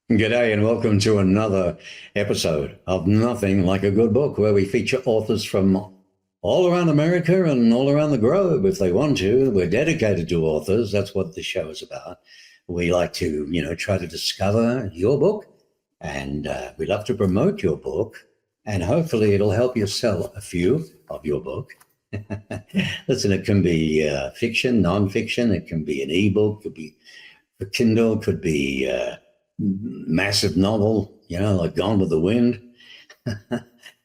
G'day and welcome to another episode of Nothing Like a Good Book, where we feature authors from all around America and all around the globe if they want to. We're dedicated to authors. That's what the show is about. We like to, try to discover your book, and we love to promote your book, and hopefully it'll help you sell a few of your book. Listen, it can be fiction, nonfiction. It can be an ebook, could be for Kindle, could be massive novel, like Gone with the Wind.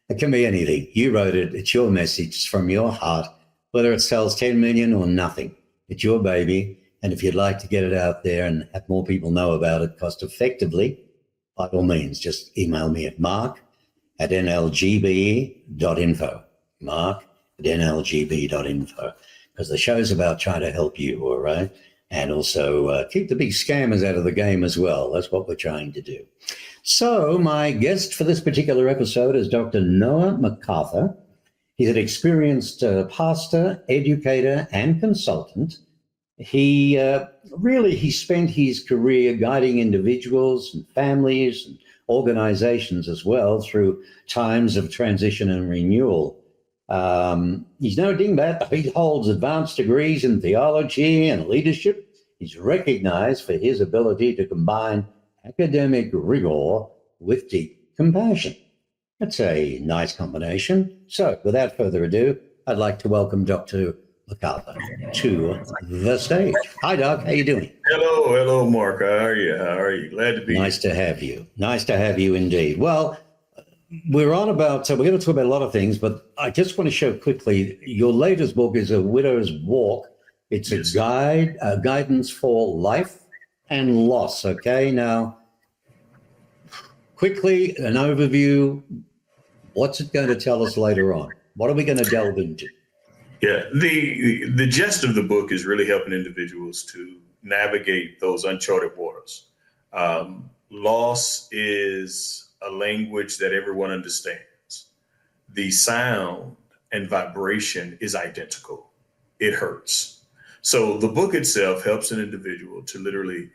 It can be anything. You wrote it. It's your message. It's from your heart. Whether it sells 10 million or nothing, it's your baby. And if you'd like to get it out there and have more people know about it cost effectively, by all means, just email me at mark@nlgbe.info. mark@nlgbe.info. Because the show's about trying to help you, all right? And also keep the big scammers out of the game as well. That's what we're trying to do. So my guest for this particular episode is Dr. Noah McCarthur. He's an experienced pastor, educator, and consultant. He spent his career guiding individuals and families and organizations as well through times of transition and renewal. He's no dingbat. He holds advanced degrees in theology and leadership. He's recognized for his ability to combine academic rigor with deep compassion. That's a nice combination. So without further ado, I'd like to welcome Dr. McCarthur to the stage. Hi, Doc. How you doing? Hello, Mark. How are you? Glad to be here. Nice to have you. Nice to have you indeed. Well, we're going to talk about a lot of things, but I just want to show quickly, your latest book is A Widow's Walk. It's a guidance for life and loss. Okay, now, quickly, an overview. What's it going to tell us later on? What are we going to delve into? Yeah, the gist of the book is really helping individuals to navigate those uncharted waters. Loss is a language that everyone understands. The sound and vibration is identical. It hurts. So the book itself helps an individual to literally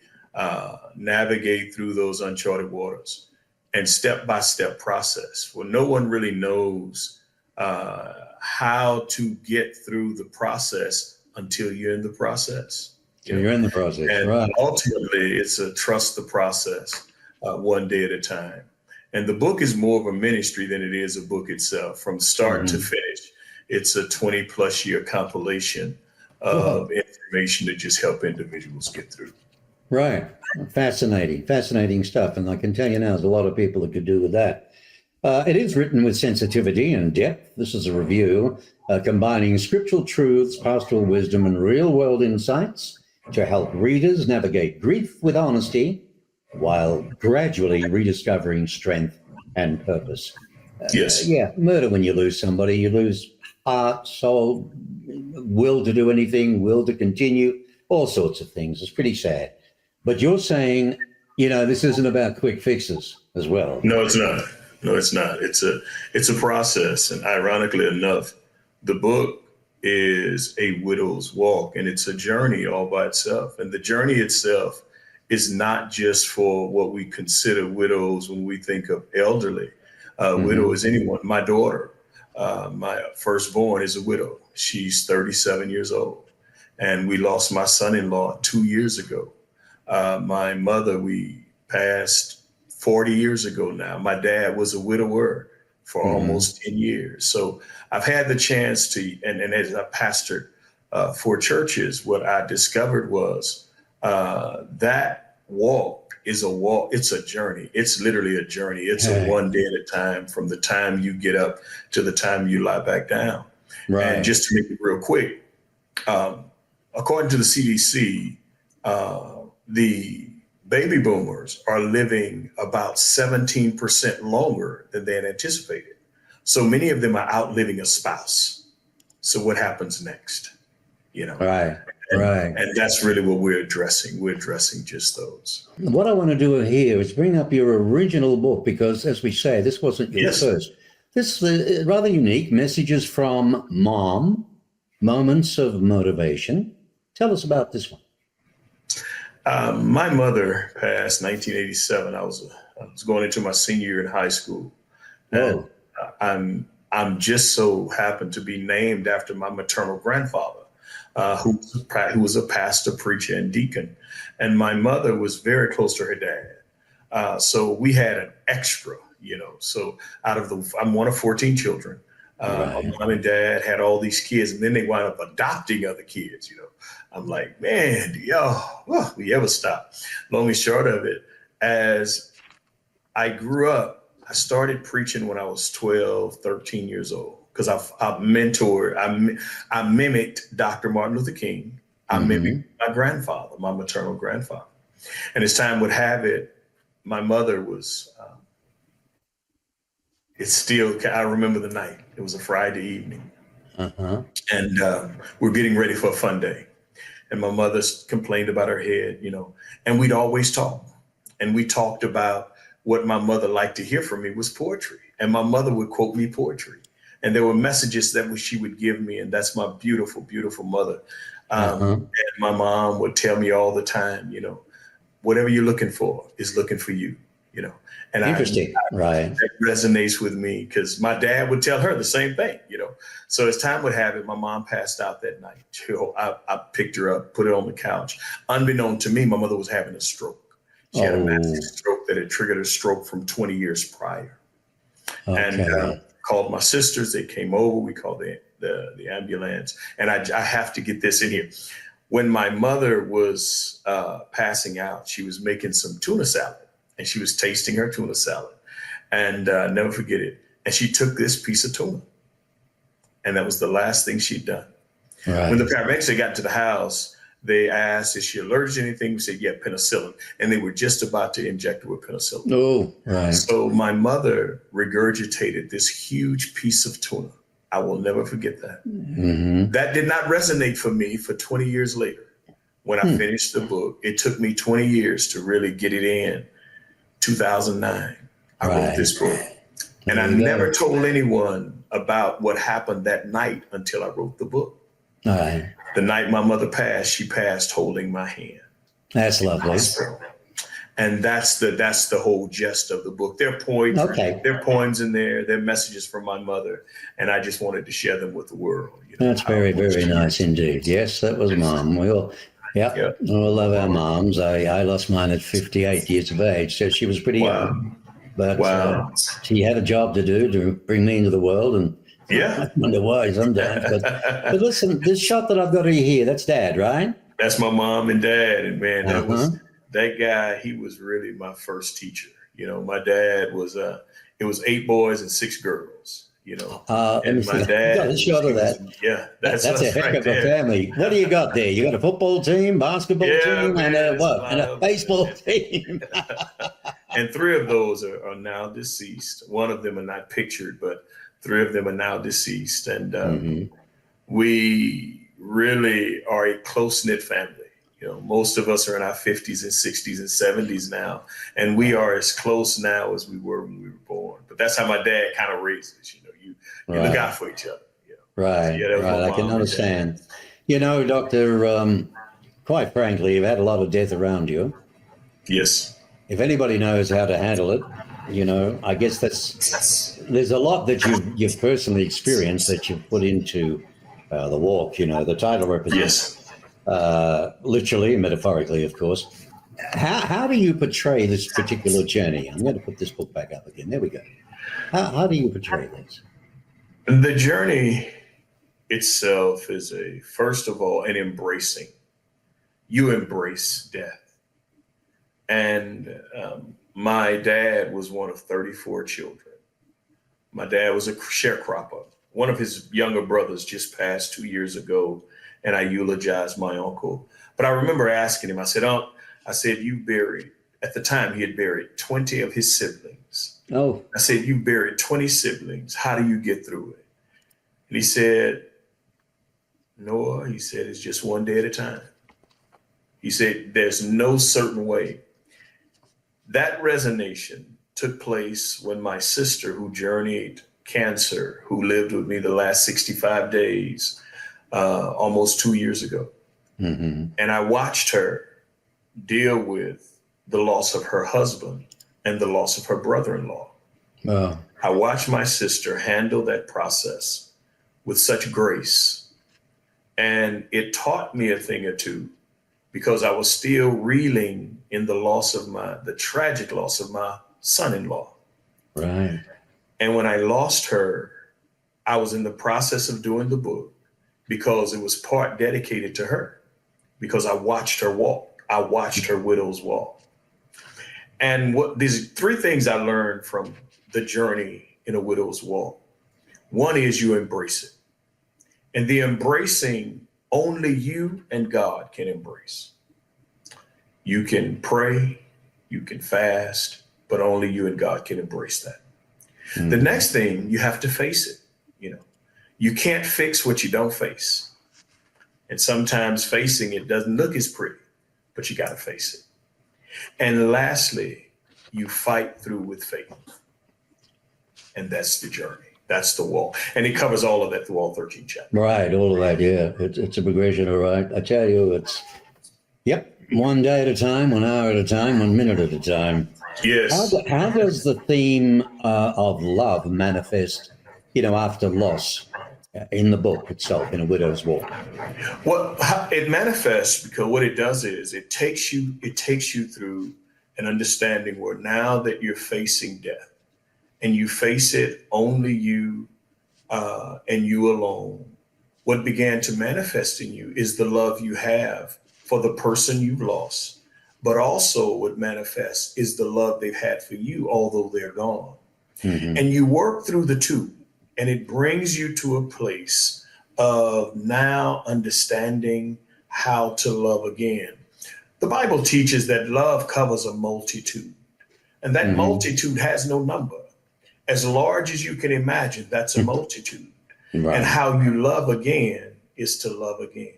navigate through those uncharted waters and step-by-step process. Well, no one really knows how to get through the process until you're in the process. You're in the process, and right. Ultimately, it's a trust the process one day at a time. And the book is more of a ministry than it is a book itself. From start to finish, it's a 20 plus year compilation of information to just help individuals get through. Right. Fascinating stuff. And I can tell you now, there's a lot of people that could do with that. It is written with sensitivity and depth. This is a review combining scriptural truths, pastoral wisdom, and real world insights to help readers navigate grief with honesty, while gradually rediscovering strength and purpose. Yes. Murder when you lose somebody. You lose heart, soul, will to do anything, will to continue, all sorts of things. It's pretty sad. But you're saying, this isn't about quick fixes as well. No, it's not. It's a process. And ironically enough, the book is a widow's walk, and it's a journey all by itself. And the journey itself is not just for what we consider widows when we think of elderly. Widow is anyone. My daughter, my firstborn, is a widow. She's 37 years old. And we lost my son-in-law 2 years ago. My mother, we passed 40 years ago now. My dad was a widower for almost 10 years. So I've had the chance to, and as I pastored 4 churches, what I discovered was that walk is a walk. It's a journey. It's literally a journey. It's a one day at a time, from the time you get up to the time you lie back down. Right. And just to make it real quick, according to the CDC, the baby boomers are living about 17% longer than they had anticipated. So many of them are outliving a spouse. So what happens next? Right. right. And that's really what we're addressing. We're addressing just those. What I want to do here is bring up your original book because, as we say, this wasn't your Yes. first. This is rather unique. Messages from Mom, Moments of Motivation. Tell us about this one. My mother passed 1987. I was going into my senior year in high school. And Whoa. I'm just so happened to be named after my maternal grandfather, who was a pastor, preacher, and deacon. And my mother was very close to her dad. So we had an extra, So I'm one of 14 children. My Right. mom and dad had all these kids, and then they wound up adopting other kids. I'm like, man, will we ever stop? Long and short of it, as I grew up, I started preaching when I was 12, 13 years old because I mentored, I mimicked Dr. Martin Luther King. I mimicked my grandfather, my maternal grandfather. And as time would have it, my mother was, I remember the night. It was a Friday evening. Uh-huh. And we're getting ready for a fun day. And my mother complained about her head, and we'd always talk. And we talked about what my mother liked to hear from me was poetry. And my mother would quote me poetry. And there were messages that she would give me. And that's my beautiful, beautiful mother. And my mom would tell me all the time, whatever you're looking for is looking for you, And Interesting. Right. that resonates with me because my dad would tell her the same thing, So as time would have it, my mom passed out that night. I picked her up, put her on the couch. Unbeknown to me, my mother was having a stroke. She had a massive stroke that had triggered a stroke from 20 years prior. Okay. And called my sisters. They came over. We called the ambulance. And I have to get this in here. When my mother was passing out, she was making some tuna salad. And she was tasting her tuna salad. And never forget it. And she took this piece of tuna. And that was the last thing she'd done. Right. When the paramedics got to the house, they asked, is she allergic to anything? We said, yeah, penicillin. And they were just about to inject her with penicillin. Oh, right. So my mother regurgitated this huge piece of tuna. I will never forget that. That did not resonate for me for 20 years later. When I finished the book, it took me 20 years to really get it in. 2009, I wrote this book. And I never told anyone about what happened that night until I wrote the book. All right. The night my mother passed, she passed holding my hand. That's lovely. And that's the whole gist of the book. There are poems in there. There are messages from my mother, and I just wanted to share them with the world. That's very, very nice indeed. Yes, that was Mom. We all love our moms. I lost mine at 58 years of age, so she was pretty young. But she had a job to do to bring me into the world, and I wonder why sometimes. But listen, this shot that I've got here, that's Dad, right? That's my mom and dad, and man, that guy. He was really my first teacher. My dad was it was 8 boys and 6 girls. And my dad got a shot of that. That's a heck of a family. What do you got there? You got a football team, basketball team, and a baseball team. And 3 of those are now deceased. One of them are not pictured, but 3 of them are now deceased. And we really are a close-knit family. Most of us are in our 50s and 60s and 70s now, and we are as close now as we were when we were born. But that's how my dad kind of raised us. You look out for each other. Right, right. I can understand. Doctor, quite frankly, you've had a lot of death around you. Yes. If anybody knows how to handle it, I guess there's a lot that you've personally experienced that you've put into the walk. The title represents. Literally and metaphorically, of course. How do you portray this particular journey? I'm going to put this book back up again. There we go. How do you portray this? The journey itself is first of all, an embracing. You embrace death. And my dad was one of 34 children. My dad was a sharecropper. One of his younger brothers just passed 2 years ago, and I eulogized my uncle. But I remember asking him, I said, you buried, at the time he had buried 20 of his siblings. Oh. I said, you buried 20 siblings. How do you get through it? And he said, Noah, he said, it's just one day at a time. He said, there's no certain way. That resonation took place when my sister, who journeyed cancer, who lived with me the last 65 days, almost 2 years ago. Mm-hmm. And I watched her deal with the loss of her husband and the loss of her brother-in-law. Oh. I watched my sister handle that process with such grace. And it taught me a thing or two, because I was still reeling in the tragic loss of my son-in-law. Right. And when I lost her, I was in the process of doing the book because it was part dedicated to her, because I watched her walk. I watched her widow's walk. And these 3 things I learned from the journey in a widow's walk. One is you embrace it. And the embracing, only you and God can embrace. You can pray, you can fast, but only you and God can embrace that. Mm-hmm. The next thing, you have to face it. You can't fix what you don't face. And sometimes facing it doesn't look as pretty, but you got to face it. And lastly, you fight through with faith. And that's the journey. That's the walk. And it covers all of that through all 13 chapters. Right, all of that, yeah. It's a progression, all right. I tell you, yep, one day at a time, 1 hour at a time, 1 minute at a time. Yes. How does the theme of love manifest, after loss in the book itself, in A Widow's Walk? Well, it manifests because what it does is it takes you through an understanding where now that you're facing death, and you face it only you and you alone, what began to manifest in you is the love you have for the person you've lost, but also what manifests is the love they've had for you, although they're gone. Mm-hmm. And you work through the two, and it brings you to a place of now understanding how to love again. The Bible teaches that love covers a multitude, and that multitude has no number. As large as you can imagine, that's a multitude. Right. And how you love again is to love again.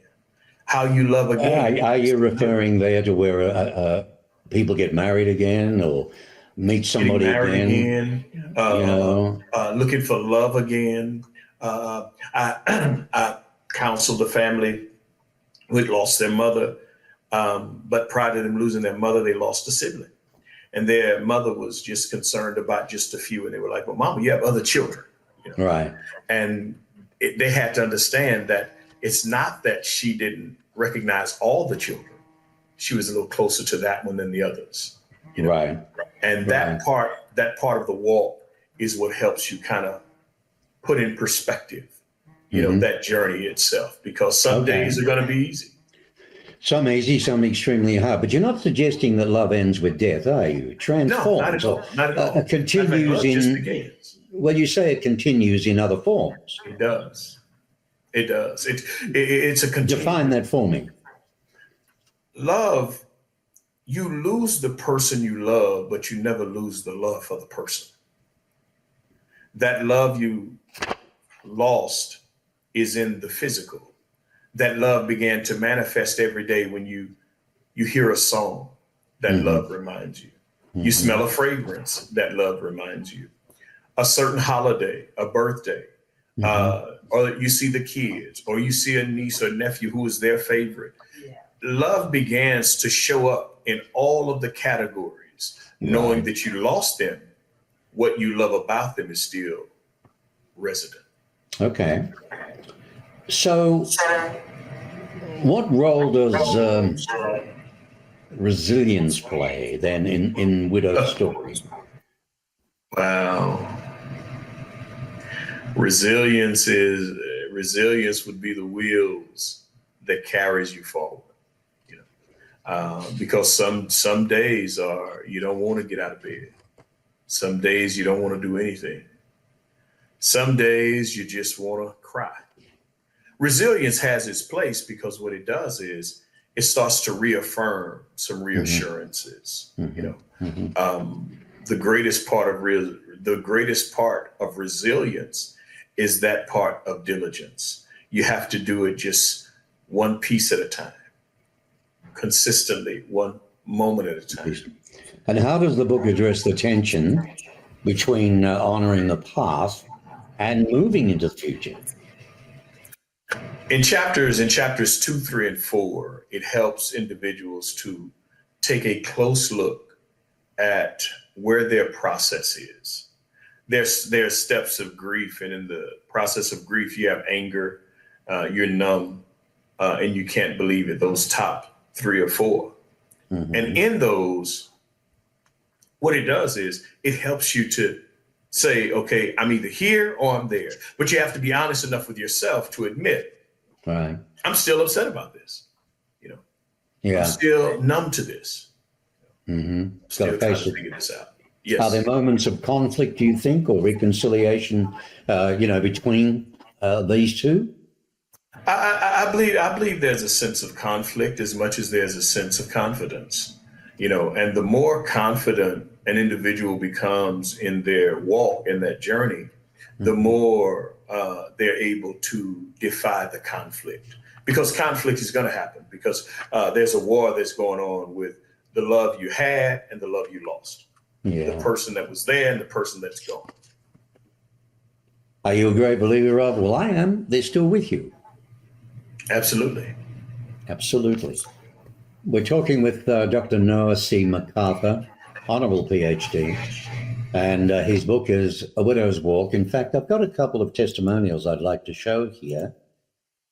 How you love again. Are you referring there to where people get married again or meet somebody again? Looking for love again. I counseled a family who had lost their mother, but prior to them losing their mother, they lost a sibling. And their mother was just concerned about just a few. And they were like, well, Mama, you have other children. Right. And they had to understand that it's not that she didn't recognize all the children. She was a little closer to that one than the others. Right. And that part of the walk is what helps you kind of put in perspective, that journey itself, because some days are going to be easy. Some easy, some extremely hard. But you're not suggesting that love ends with death, are you? It transforms. No, not at all. Not at all. Continues in. Well, you say it continues in other forms. It does. It does. It's a continuum. Define that for me. Love, you lose the person you love, but you never lose the love for the person. That love you lost is in the physical. That love began to manifest every day when you hear a song, that love reminds you. You smell a fragrance, that love reminds you. A certain holiday, a birthday, or you see the kids, or you see a niece or nephew who is their favorite. Yeah. Love begins to show up in all of the categories, knowing that you lost them. What you love about them is still resident. Okay. So what role does resilience play then in Widow's story? Wow. Resilience would be the wheels that carries you forward. Because some days you don't want to get out of bed. Some days you don't want to do anything. Some days you just want to cry. Resilience has its place because what it does is it starts to reaffirm some reassurances. The greatest part of resilience is that part of diligence. You have to do it just one piece at a time, consistently, one moment at a time. And how does the book address the tension between honoring the past and moving into the future? In chapters 2, 3, and 4, it helps individuals to take a close look at where their process is. There's steps of grief, and in the process of grief, you have anger, you're numb, and you can't believe it. Those top 3 or 4, and in those, what it does is it helps you to say, okay, I'm either here or I'm there. But you have to be honest enough with yourself to admit, Right. I'm still upset about this. Yeah. I'm still numb to this. Still trying to figure this out. Yes. Are there moments of conflict, do you think, or reconciliation, between these two? I believe there's a sense of conflict as much as there's a sense of confidence. And the more confident an individual becomes in their walk, in that journey, the more they're able to defy the conflict. Because conflict is going to happen, because there's a war that's going on with the love you had and the love you lost. Yeah. The person that was there and the person that's gone. Are you a great believer of, well, I am, they're still with you? Absolutely. Absolutely. We're talking with Dr. Noah C. McCarthur, Honorable PhD, and his book is A Widow's Walk. In fact, I've got a couple of testimonials I'd like to show here.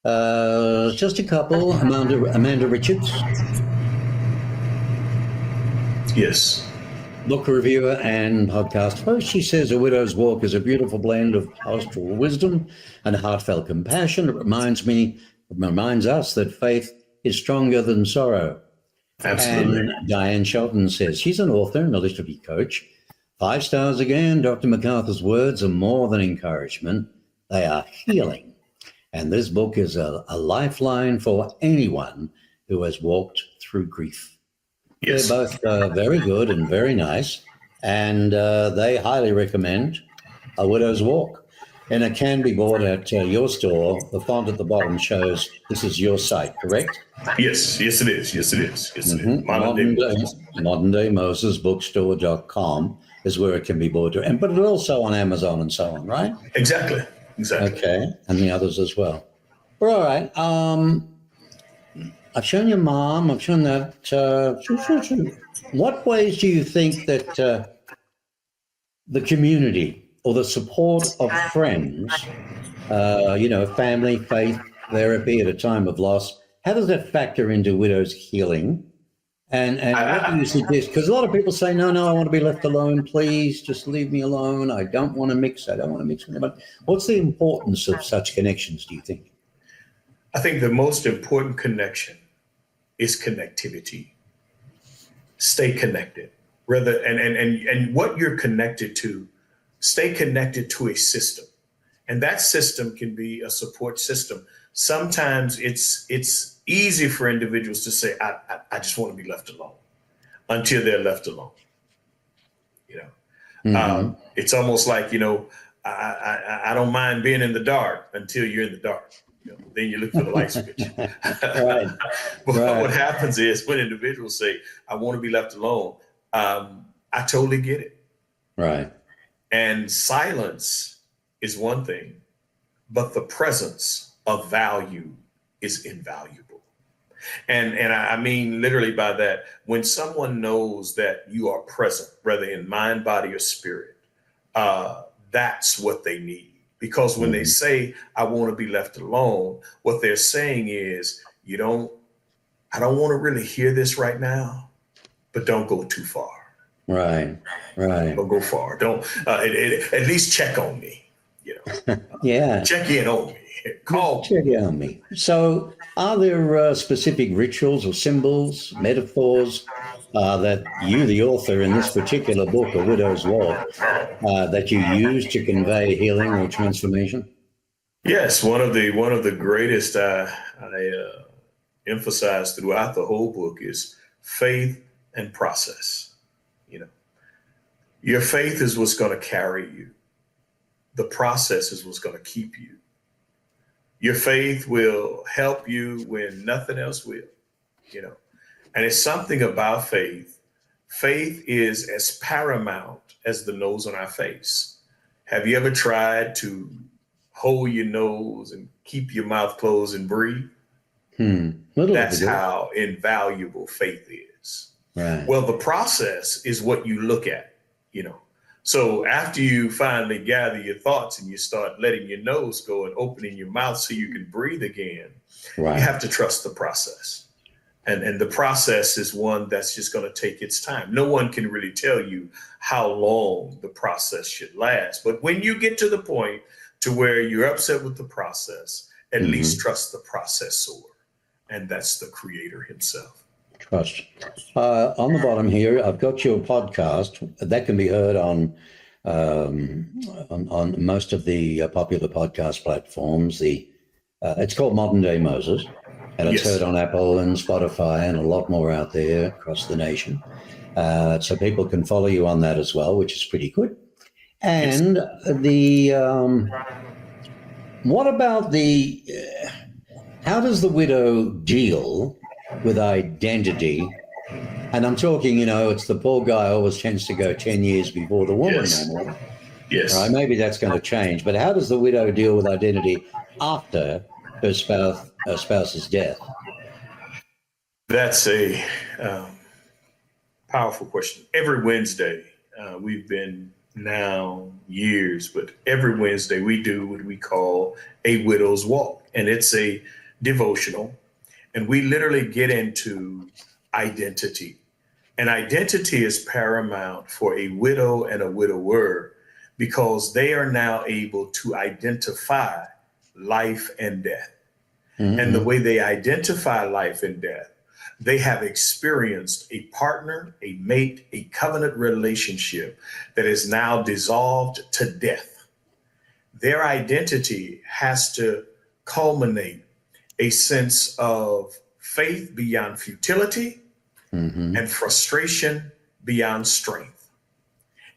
Just a couple. Amanda Richards. Yes. Book reviewer and podcast host. She says A Widow's Walk is a beautiful blend of pastoral wisdom and heartfelt compassion. It reminds us that faith is stronger than sorrow. Absolutely. And Diane Shelton says she's an author and a literacy coach. 5 stars again. Dr. McCarthur's words are more than encouragement. They are healing. And this book is a lifeline for anyone who has walked through grief. Yes. They're both very good and very nice, and they highly recommend A Widow's Walk. And it can be bought at your store. The font at the bottom shows this is your site, correct? Yes, it is. Yes, it is. Modern Day Moses Bookstore.com is where it can be bought. But it's also on Amazon and so on, right? Exactly. Okay, and the others as well. All right. I've shown your mom. I've shown that. What ways do you think that the community or the support of friends, family, faith, therapy at a time of loss, how does that factor into widows' healing? And what do you suggest? Because a lot of people say, no, I want to be left alone. Please just leave me alone. I don't want to mix. I don't want to mix with anybody. What's the importance of such connections, do you think? I think the most important connection is connectivity. Stay connected. And what you're connected to, stay connected to a system. And that system can be a support system. Sometimes it's easy for individuals to say, I just want to be left alone, until they're left alone. It's almost like, I don't mind being in the dark until you're in the dark. Then you look for the light switch. Right. But what happens is when individuals say, I want to be left alone, I totally get it. Right. And silence is one thing, but the presence of value is invaluable. And I mean literally by that, when someone knows that you are present, whether in mind, body, or spirit, that's what they need. Because when they say, I want to be left alone, what they're saying is, I don't want to really hear this right now, but don't go too far. Right. Don't go far. Don't, at least check on me, Yeah. Check in on me. Call me. Check in on me. So are there specific rituals or symbols, metaphors that you, the author in this particular book, A Widow's Walk, that you use to convey healing or transformation? Yes, one of the greatest I emphasize throughout the whole book is faith and process. Your faith is what's going to carry you. The process is what's going to keep you. Your faith will help you when nothing else will, you know. And it's something about faith. Faith is as paramount as the nose on our face. Have you ever tried to hold your nose and keep your mouth closed and breathe? That's how invaluable faith is. Right. Well, the process is what you look at, you know. So after you finally gather your thoughts and you start letting your nose go and opening your mouth so you can breathe again, Right. you have to trust the process. And the process is one that's just going to take its time. No one can really tell you how long the process should last. But when you get to the point to where you're upset with the process, at least trust the processor. And that's the creator himself. Trust. On the bottom here, I've got your podcast that can be heard on most of the popular podcast platforms. It's called Modern Day Moses, and it's heard on Apple and Spotify and a lot more out there across the nation. So people can follow you on that as well, which is pretty good. And what about how does the widow deal with identity? And I'm talking, it's the poor guy always tends to go 10 years before the woman normally. Yes. Right? Maybe that's going to change. But how does the widow deal with identity after her spouse's death? That's a powerful question. Every Wednesday, we've been now years, but every Wednesday we do what we call a widow's walk. And it's a devotional. And we literally get into identity. And identity is paramount for a widow and a widower because they are now able to identify life and death. And the way they identify life and death, they have experienced a partner, a mate, a covenant relationship that is now dissolved to death. Their identity has to culminate a sense of faith beyond futility and frustration beyond strength.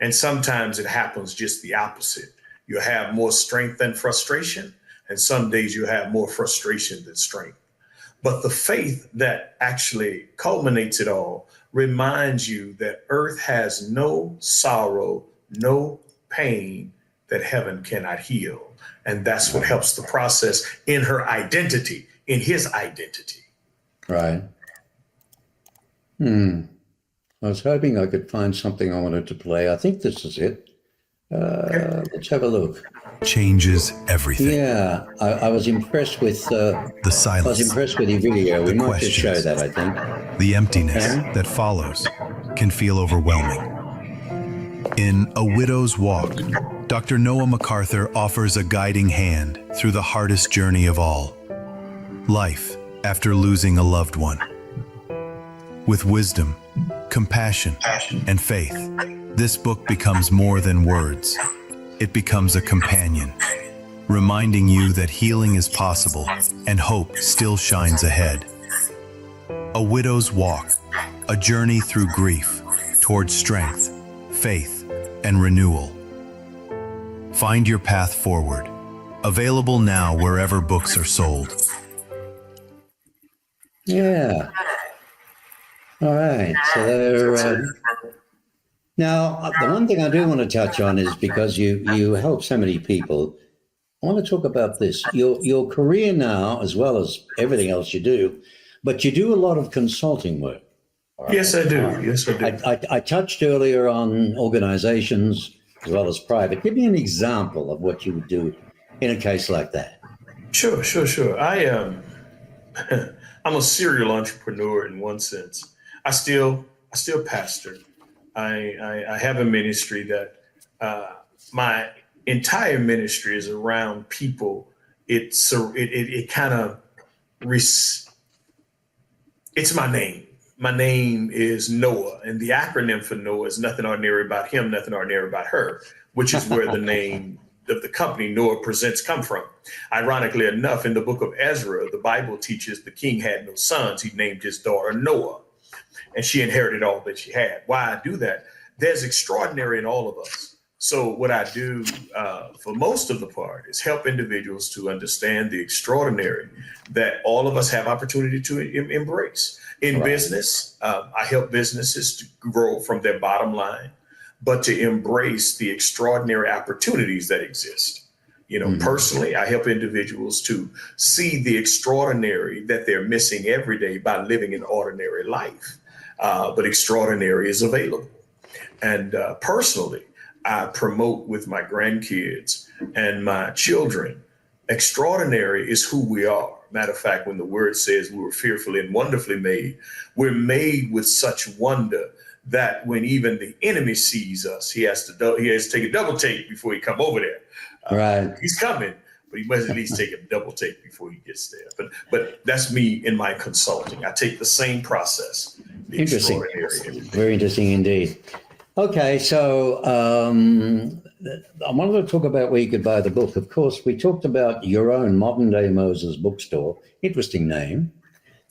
And sometimes it happens just the opposite. You have more strength than frustration, and some days you have more frustration than strength. But the faith that actually culminates it all reminds you that earth has no sorrow, no pain that heaven cannot heal. And that's what helps the process in her identity, in his identity. Right. I was hoping I could find something I wanted to play. I think this is it. Let's have a look. Changes everything. Yeah, I was impressed with the silence. I was impressed with your video. We might just show questions. that, I think. The emptiness that follows can feel overwhelming. In A Widow's Walk, Dr. Noah McCarthur offers a guiding hand through the hardest journey of all, life after losing a loved one. With wisdom, compassion, and faith, this book becomes more than words. It becomes a companion, reminding you that healing is possible and hope still shines ahead. A Widow's Walk, a journey through grief towards strength, faith, and renewal. Find your path forward. Available now wherever books are sold. Yeah. All right. So now, the one thing I do want to touch on is because you help so many people. I want to talk about this. Your career now, as well as everything else you do, but you do a lot of consulting work. Right? Yes, I do. Yes, I do. I touched earlier on organizations as well as private. Give me an example of what you would do in a case like that. Sure. I'm a serial entrepreneur in one sense. I still pastor. I have a ministry that my entire ministry is around people. It's my name. My name is Noah, and the acronym for Noah is nothing ordinary about him, nothing ordinary about her, which is where the name of the company Noah Presents come from. Ironically enough, in the book of Ezra, the Bible teaches the king had no sons. He named his daughter Noah, and she inherited all that she had. Why I do that? There's extraordinary in all of us. So what I do for most of the part is help individuals to understand the extraordinary that all of us have opportunity to embrace. In business, I help businesses to grow from their bottom line, but to embrace the extraordinary opportunities that exist. Personally, I help individuals to see the extraordinary that they're missing every day by living an ordinary life. But extraordinary is available. And personally, I promote with my grandkids and my children, extraordinary is who we are. Matter of fact, when the word says we were fearfully and wonderfully made, we're made with such wonder that when even the enemy sees us, he has to take a double take before he come over there. Right. He's coming, but he must at least take a double take before he gets there. But that's me in my consulting. I take the same process. Interesting. Very interesting indeed. Okay, so I wanted to talk about where you could buy the book. Of course, we talked about your own Modern Day Moses bookstore. Interesting name.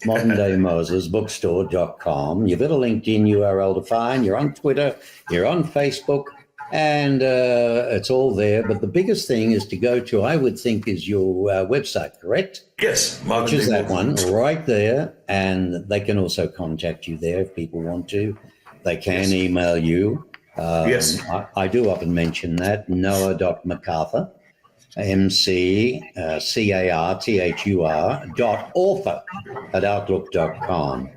moderndaymosesbookstore.com. You've got a LinkedIn URL to find. You're on Twitter. You're on Facebook. And it's all there. But the biggest thing is to go to, I would think, is your website, correct? Yes. Which is that one right there. And they can also contact you there if people want to. They can email you. Yes. I do often mention that, Noah.McCarthur, McCarthur.author at outlook.com.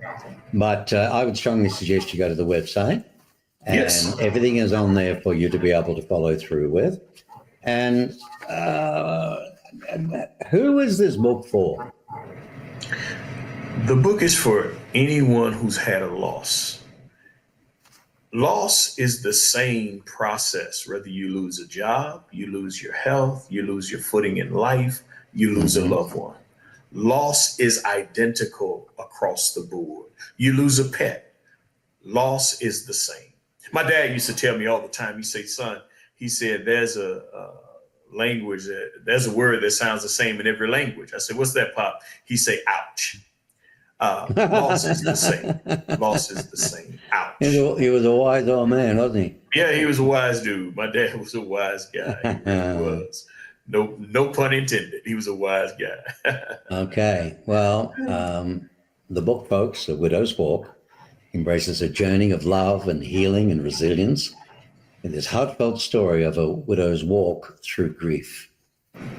But I would strongly suggest you go to the website. And everything is on there for you to be able to follow through with. And who is this book for? The book is for anyone who's had a loss. Loss is the same process, whether you lose a job, you lose your health, you lose your footing in life, you lose a loved one. Loss is identical across the board. You lose a pet. Loss is the same. My dad used to tell me all the time, he said, son, he said, there's a language, there's a word that sounds the same in every language. I said, what's that, Pop? He said, ouch. Loss is the same. Loss is the same. Ouch. He was a wise old man, wasn't he? Yeah, he was a wise dude. My dad was a wise guy. He really was. No pun intended. He was a wise guy. Okay. Well, the book, folks, The Widow's Walk, embraces a journey of love and healing and resilience in this heartfelt story of a widow's walk through grief.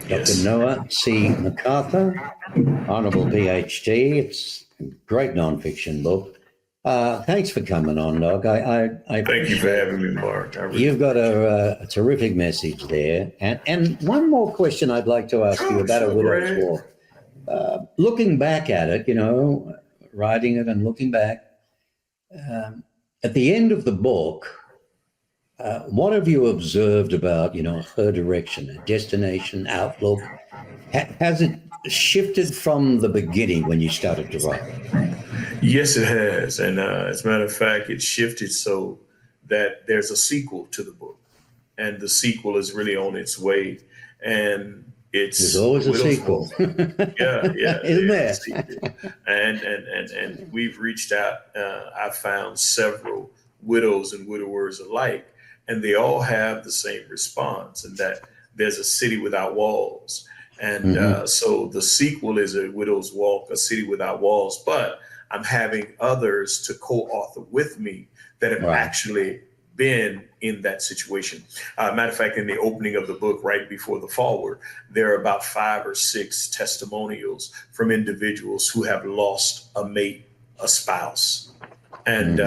Yes. Dr. Noah C. McCarthur, Honorable PhD. It's a great nonfiction book. Thanks for coming on, Doc. I Thank you for having me, Mark. You've got a terrific message there. And one more question I'd like to ask you about a widow's walk. Looking back at it, writing it and looking back, at the end of the book, what have you observed about, her direction, her destination, outlook? Has it shifted from the beginning when you started to write? Yes, it has. And as a matter of fact, it shifted so that there's a sequel to the book. And the sequel is really on its way. And there's always a sequel. Yeah. Isn't there? And we've reached out. I've found several widows and widowers alike, and they all have the same response, and that there's a city without walls. And so the sequel is A Widow's Walk, A City Without Walls. But I'm having others to co-author with me that have actually been in that situation. Matter of fact, in the opening of the book, right before the foreword, there are about 5 or 6 testimonials from individuals who have lost a mate, a spouse. And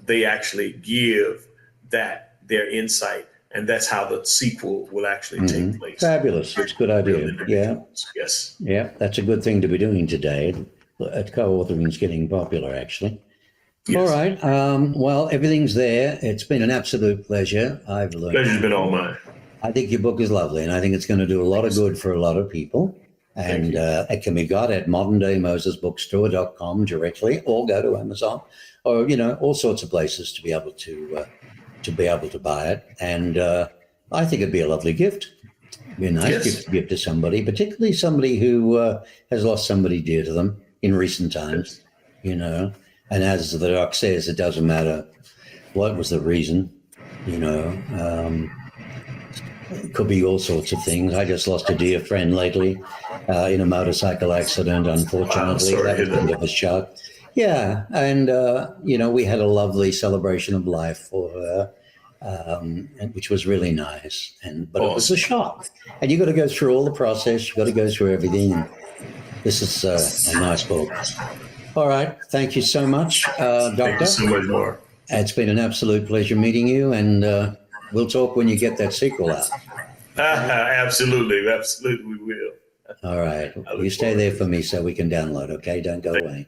they actually give their insight. And that's how the sequel will actually take place. Fabulous. It's a good idea. Yeah. Yes. Yeah, that's a good thing to be doing today. Co-authoring is getting popular, actually. Yes. All right. Well, everything's there. It's been an absolute pleasure. I've learned. Pleasure's been all mine. I think your book is lovely, and I think it's going to do a lot of good for a lot of people. And it can be got at moderndaymosesbookstore.com directly, or go to Amazon, or all sorts of places to be able to buy it. And I think it'd be a lovely gift. It'd be a nice gift to give to somebody, particularly somebody who has lost somebody dear to them in recent times. And as the doc says, it doesn't matter what was the reason. It could be all sorts of things. I just lost a dear friend lately in a motorcycle accident, unfortunately. Sorry That to was hear a bit that. of a shock. Yeah, and, we had a lovely celebration of life for her, which was really nice. But it was a Awesome. shock. And you got to go through all the process. You got to go through everything. And this is a nice book. All right. Thank you so much, Thank Doctor. you so much, Mark. It's been an absolute pleasure meeting you. And we'll talk when you get that sequel out. Absolutely. Absolutely, we will. All right. I look You stay forward there to for me so we can download, okay? Don't go away.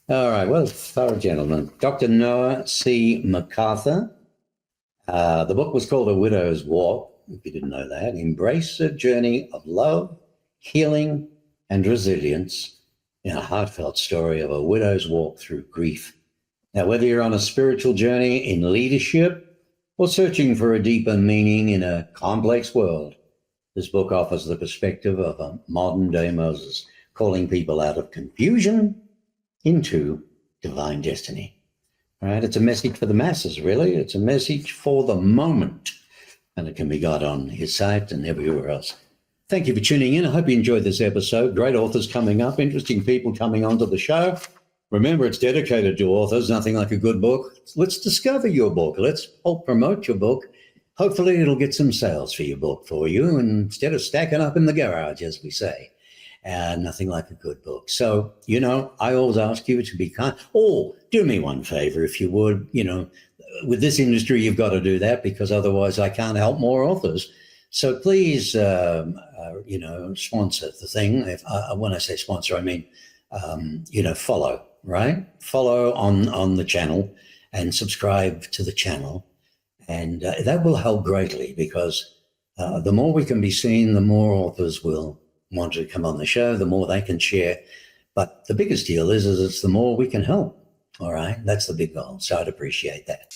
All right. Well, fellow gentlemen, Dr. Noah C. McCarthur. The book was called A Widow's Walk, if you didn't know that. Embrace a journey of love, healing, and resilience in a heartfelt story of a widow's walk through grief. Now, whether you're on a spiritual journey in leadership or searching for a deeper meaning in a complex world, this book offers the perspective of a modern-day Moses, calling people out of confusion into divine destiny. All right, it's a message for the masses, really. It's a message for the moment, and it can be got on his site and everywhere else. Thank you for tuning in. I hope you enjoyed this episode. Great authors coming up, interesting people coming onto the show. Remember, it's dedicated to authors, nothing like a good book. Let's discover your book. Let's help promote your book. Hopefully it'll get some sales for your book for you, and instead of stacking up in the garage, as we say. Nothing like a good book. So, I always ask you to be kind. Oh, do me one favor, if you would. With this industry, you've got to do that because otherwise I can't help more authors. So please, sponsor the thing. When I say sponsor, I mean, follow, right? Follow on the channel and subscribe to the channel. And that will help greatly because the more we can be seen, the more authors will want to come on the show, the more they can share. But the biggest deal is it's the more we can help. All right. That's the big goal. So I'd appreciate that.